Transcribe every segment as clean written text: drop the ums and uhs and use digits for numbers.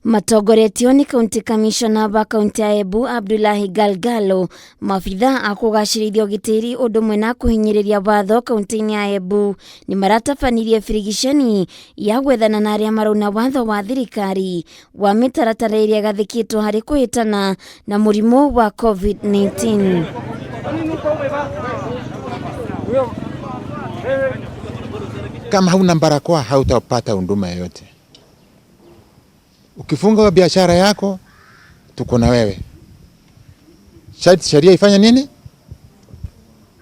Matongoretio ni County Commissioner wa County ya Embu Abdullahi Galgalo mabitha akugacirithia ugitiri undu mwena kuhinyiriria watho County ya Embu ni maratabanirie firigisheni ya gwethana na aria marona watho wa thirikari wa mitaratara iria gathikitwo hari kuhitana na murimu wa COVID-19. Kama hauna barakoa hautapata huduma yoyote. Ukifunga biashara yako tuko na wewe. Sheria ifanya nini?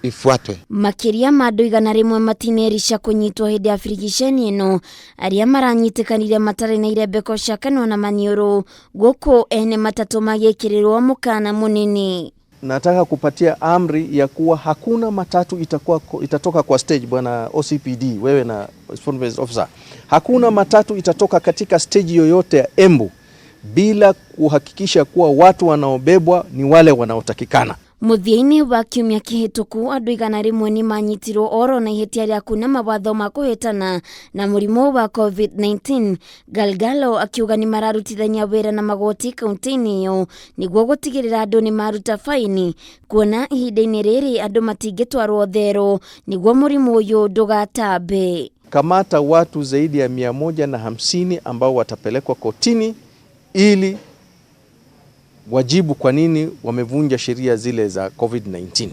Ifuatwe. Makiria mandu 100 matinerisha kunyitwo hindi ya firigisheni ino aria maranyitikanire matare na irebeko cia kanwa na maniuru guku ene matatu magikirirwo mukana munini. Nataka kupatia amri ya kuwa hakuna matatu itatoka kwa stage, bwana OCPD wewe na responsible officer. Hakuna matatu itatoka katika stage yoyote ya Embu bila kuhakikisha kuwa watu wanaobebwa ni wale wanaotakikana. Muthiini wa kiumia kihituku andu 100 ni manyitirwo oro na ihetia ria kuna mawatho ma kuhitana na murimu wa COVID-19. Galgalo akiuga ni mararutithania wira na magoti kaunti-ini iyo niguo gutigirira andu ni maruta faini kuona ihinda-ini riri andu matingitwarwo thero niguo murimu uyu ndugatambe. Kamata watu zaidi ya 150 ambao watapelekwa kotini ili wajibu kwa nini wamevunja sheria zile za COVID-19,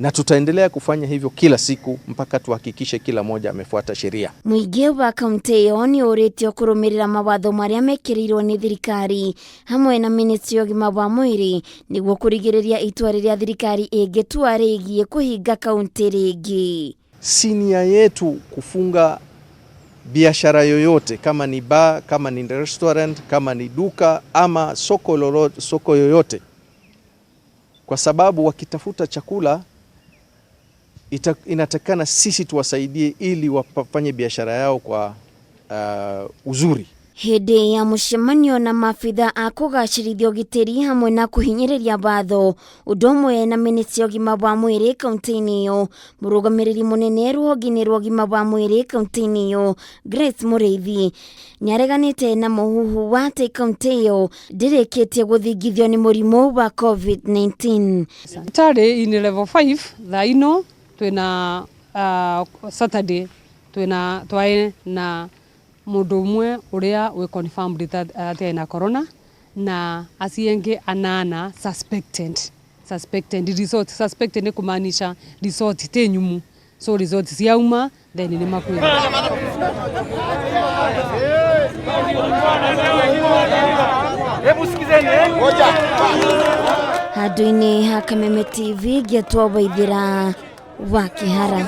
na tutaendelea kufanya hivyo kila siku mpaka tuhakikishe kila moja amefuata sheria. Muingi wa kaunti iyo ni uritio kurumirira mawatho maria mekirirwo ni thirikari hamwe na ministry ya ugima wa mwiri niguo kurigiriria itua riria thirikari ingitua rigie kuhinga kaunti ringi. Sinia yetu kufunga biashara yoyote, kama ni bar, kama ni restaurant, kama ni duka ama soko yoyote, kwa sababu wakitafuta chakula inatakana sisi tuwasaidie ili wafanye biashara yao kwa uzuri. Hindi ya mucemanio na mabitha akugacirithia ugitiri hamwe na kuhinyiriria watho undu na ministry ugima wa mwiri kaunti-ini iyo, murugamiriri munene ruhonge-ini rwa ugima wa mwiri kaunti-ini iyo Grace Mureithi niareganite na muhuhu wa kaunti iyo ndirikitie guthingithio ni murimu wa COVID-19. Tari in level 5 thaino twina Saturday twae na mundu umwe uria we confirmed ati na corona na asienge anana suspected result. Suspected ni kumaanisha result te nyumu, so result siauma then ni makwira. Hebu sikizeni ngoja haduini Hakameme TV getwa waithira wa Kihara.